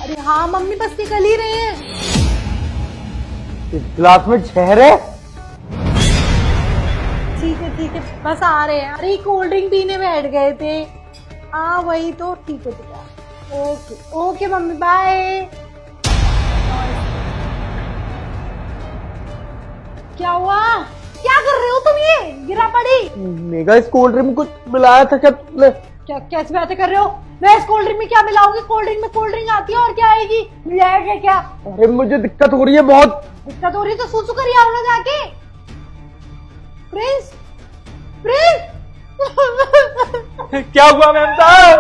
अरे हाँ मम्मी बस निकल ही रहे हैं। इस गिलास में शहर है। ठीक है बस आ रहे हैं। अरे कोल्ड ड्रिंक पीने बैठ गए थे। हाँ वही तो। ठीक है ओके ओके मम्मी बाय। क्या हुआ? क्या कर रहे हो तुम? ये गिरा पड़ी। मेगा इस कोल्ड ड्रिंक में कुछ मिलाया था क्या तुमने? क्या कैसी बातें कर रहे हो? मैं इस कोल्ड ड्रिंक में क्या मिलाऊंगी? कोल्ड ड्रिंक में कोल्ड ड्रिंक आती है और क्या आएगी? मिलाएगा क्या? अरे मुझे दिक्कत हो रही है बहुत। दिक्कत हो रही है तो सूसू करिए आओ ना जाके। प्रिंस प्रिंस क्या हुआ मैम साहब?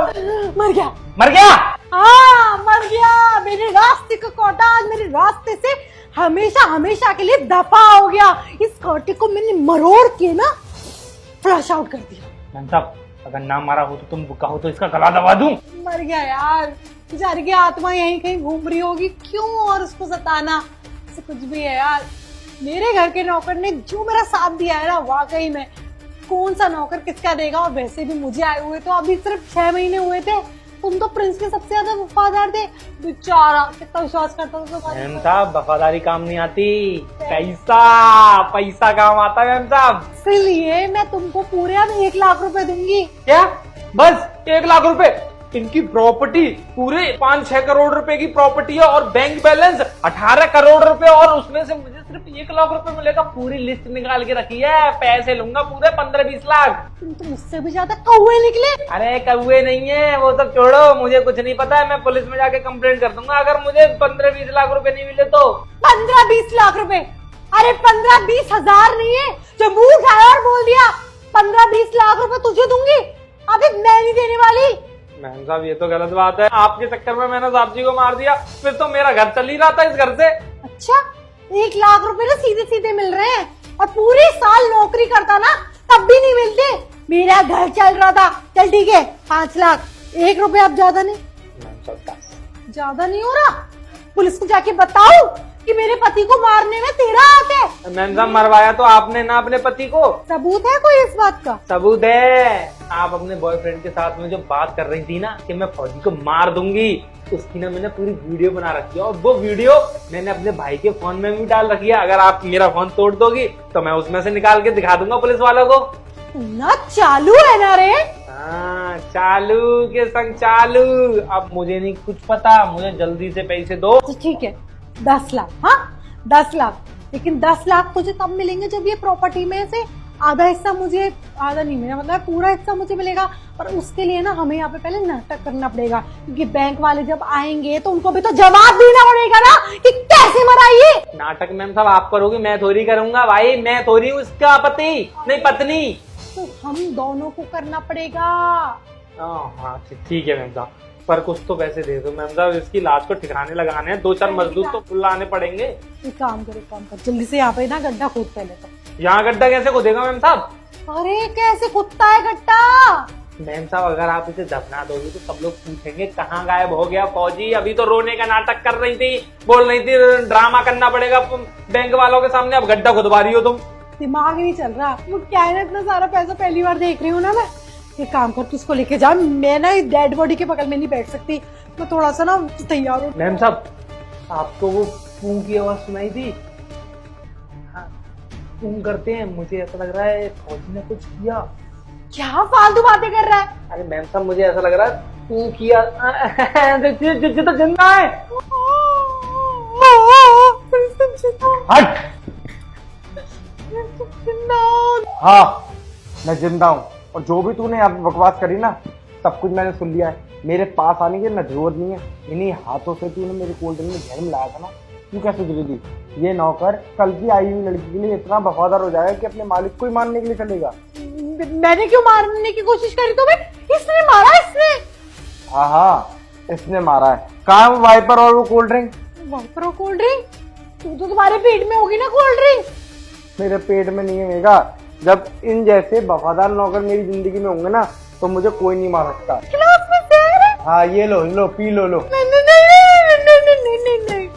मर गया। मर गया? हाँ मर गया। मेरे रास्ते का कांटा आज मेरे रास्ते से हमेशा हमेशा के लिए दफा हो गया। इस कांटे को मैंने मरोड़ के ना फ्लश आउट कर दिया। मैम साहब अगर ना मारा हो तो तुम कहो तो इसका गला दबा दूं। मर गया यार। बेचारे की आत्मा यहीं कहीं घूम रही होगी। क्यों और उसको सताना? से कुछ भी है यार। मेरे घर के नौकर ने जो मेरा साथ दिया है ना, वाकई में कौन सा नौकर किसका देगा। और वैसे भी मुझे आए हुए तो अभी सिर्फ 6 महीने हुए थे। तुम तो प्रिंस के सबसे ज्यादा वफादार थे। बेचारा कितना विश्वास करता था तुम्हारे मैम ऊपर। साहब वफादारी काम नहीं आती, पैसा पैसा काम आता है मैम साहब। इसलिए मैं तुमको पूरे अब 1 लाख रुपए दूंगी। क्या? बस 1 लाख रुपए? इनकी प्रॉपर्टी पूरे 5-6 करोड़ रुपए की प्रॉपर्टी है और बैंक बैलेंस 18 करोड़ रुपए और उसमें से मुझे सिर्फ 1 लाख रुपए मिलेगा। पूरी लिस्ट निकाल के रखी है। पैसे लूंगा पूरे 15-20 लाख। तुम तो मुझसे भी ज्यादा कौवे निकले। अरे कौवे नहीं है वो सब छोड़ो, मुझे कुछ नहीं पता है। मैं पुलिस में जाके कंप्लेंट कर दूंगा अगर मुझे 15-20 लाख रुपए नहीं मिले तो। 15-20 लाख रुपए? अरे 15-20 हजार नहीं है जो मुंह उठाया और बोल दिया 15-20 लाख रुपए तुझे दूंगी। अभी मैं नहीं देने वाली। मैम साहब ये तो गलत बात है। आपके चक्कर में मैंने साहब जी को मार दिया, फिर तो मेरा घर चल ही रहा था इस घर से। अच्छा 1 लाख रुपए ना सीधे सीधे मिल रहे हैं और पूरे साल नौकरी करता ना तब भी नहीं मिलते। मेरा घर चल रहा था। चल ठीक है 5 लाख। 1 रुपए अब ज्यादा नहीं। मैम साहब ज्यादा नहीं हो रहा? पुलिस को जाके बताओ कि मेरे पति को मारने में तेरा हाथ है। मैम साहब मरवाया तो आपने ना अपने पति को। सबूत है कोई इस बात का? सबूत है। आप अपने बॉयफ्रेंड के साथ में जो बात कर रही थी ना कि मैं फौजी को मार दूंगी, उसकी ना मैंने पूरी वीडियो बना रखी है और वो वीडियो मैंने अपने भाई के फोन में भी डाल रखी है। अगर आप मेरा फोन तोड़ दोगी तो मैं उसमें से निकाल के दिखा दूंगा पुलिस वालों को। ना चालू है ना रे? हाँ चालू के संग चालू। अब मुझे नहीं कुछ पता, मुझे जल्दी से पैसे दो। तो ठीक है 10 लाख। हाँ 10 लाख। लेकिन 10 लाख तुझे तब मिलेंगे जब ये प्रॉपर्टी में से आधा हिस्सा मुझे, आधा नहीं मेरा मतलब पूरा हिस्सा मुझे मिलेगा। पर उसके लिए ना हमें यहाँ पे पहले नाटक करना पड़ेगा क्योंकि बैंक वाले जब आएंगे तो उनको भी तो जवाब देना पड़ेगा ना कि कैसे मरा ये। नाटक मैम साहब आप करोगी, मैं थोड़ी करूंगा भाई। मैं थोड़ी उसका पति नहीं पत्नी। तो हम दोनों को करना पड़ेगा। हाँ ठीक है मैम साहब, पर कुछ तो पैसे दे दो मैम साहब। इसकी लाश को ठिकाने लगाने हैं, 2-4 मजदूर तो बुलाने पड़ेंगे। एक काम कर जल्दी से यहाँ पे ना गड्ढा खोद पहले तो। यहाँ गड्ढा कैसे खोदेगा मैम साहब? अरे कैसे खुदता है गड्ढा? मैम साहब अगर आप इसे दफना दोगे तो सब लोग पूछेंगे कहाँ गायब हो गया फौजी। अभी तो रोने का नाटक कर रही थी, बोल रही थी ड्रामा करना पड़ेगा बैंक वालों के सामने। अब गड्ढा खुदवा रही हो तुम। दिमाग नहीं चल रहा। वो क्या है ना, इतना सारा पैसा पहली बार देख रही हूँ ना मैं। एक काम कर तू इसको लेके जा। मैं ना डेड बॉडी के बगल में नहीं बैठ सकती। मैं थोड़ा सा ना तैयार हूँ। मैम साहब आपको वो पूं की आवाज सुनाई थी? हाँ पूं करते हैं, मुझे ऐसा लग रहा है फौजी ने कुछ किया। क्या फालतू बातें कर रहा है? अरे मैम साहब मुझे ऐसा लग रहा है पूं किया तो जिंदा है। हट। हाँ मैं जिंदा हूँ और जो भी तूने यहाँ पे बकवास करी ना सब कुछ मैंने सुन लिया है। मेरे पास आने की ना जरूरत नहीं है। इन्हीं हाथों से तूने मेरे कोल्ड ड्रिंक में जहर मिलाया था ना, तू कैसे गिरी थी? ये नौकर कल की आई हुई लड़की के लिए इतना वफादार हो जाएगा कि अपने मालिक को ही मारने के लिए चलेगा। मैंने क्यों मारने की कोशिश करी तुम्हें? इसने मारा। इसने? हाँ इसने मारा है। कहाँ है वो वाइपर और वो कोल्ड ड्रिंक? वाइपर और कोल्ड ड्रिंक? तू तो तुम्हारे पेट में होगी ना कोल्ड ड्रिंक। मेरे पेट में नहीं है मेगा। जब इन जैसे वफादार नौकर मेरी जिंदगी में होंगे ना तो मुझे कोई नहीं मार सकता। गिलास में जहर है। हाँ ये लो पी लो। नहीं।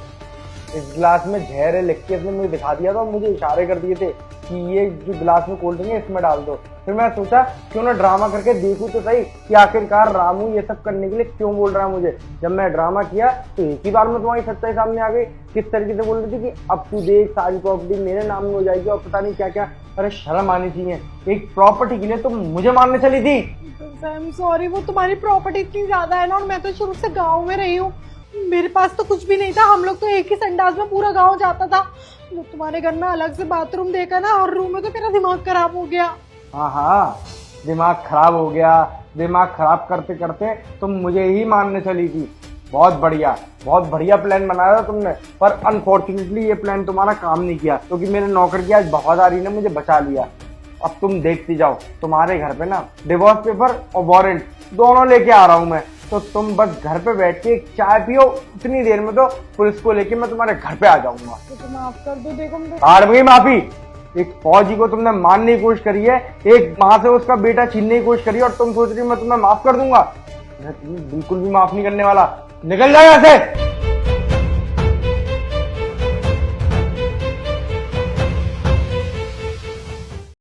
इस गिलास में जहर है लिख के इसने मुझे दिखा दिया था और मुझे इशारे कर दिए थे कि ये जो गिलास में कोल्ड ड्रिंक है इसमें डाल दो। फिर मैं सोचा क्यों ना ड्रामा करके देखूं तो सही कि आखिरकार रामू ये सब करने के लिए क्यों बोल रहा है मुझे। जब मैं ड्रामा किया तो एक ही बार में तुम्हारी सच्चाई सामने आ गई। किस तरीके से बोल रही थी कि अब तू देख सारी प्रॉपर्टी मेरे नाम में हो जाएगी और पता नहीं क्या क्या। अरे शर्म आनी चाहिए, एक प्रॉपर्टी के लिए तुम मुझे मारने चली थी। आई एम सॉरी, वो तुम्हारी प्रॉपर्टी इतनी ज्यादा है ना, और मैं तो शुरू से गांव में रही हूँ, मेरे पास तो कुछ भी नहीं था। हम लोग तो एक ही संडास में पूरा गांव जाता था। जो तुम्हारे घर में अलग से बाथरूम देखा ना, हर रूम में तो मेरा दिमाग खराब हो गया। हाँ, दिमाग खराब हो गया। दिमाग खराब करते करते तुम मुझे ही मारने चली थी। बहुत बढ़िया प्लान बनाया था तुमने, पर अनफॉर्चुनेटली ये प्लान तुम्हारा काम नहीं किया क्योंकि मेरे नौकर की आज वफादारी ने मुझे बचा लिया। अब तुम देखती जाओ, तुम्हारे घर पे ना डिवोर्स पेपर और वारंट दोनों लेके आ रहा हूं मैं। तो तुम बस घर पे बैठ के चाय पियो, इतनी देर में तो पुलिस को लेके मैं तुम्हारे घर पे आ जाऊंगा। तो माफ कर दो। देखो हार गई माफी। एक फौजी को तुमने मारने की कोशिश करी है, एक माँ से उसका बेटा छीनने की कोशिश करी है, और तुम सोच रही हो मैं तुम्हें माफ कर दूंगा। मैं तुम्हें बिल्कुल भी माफ नहीं करने वाला। निकल जाओ यहाँ से।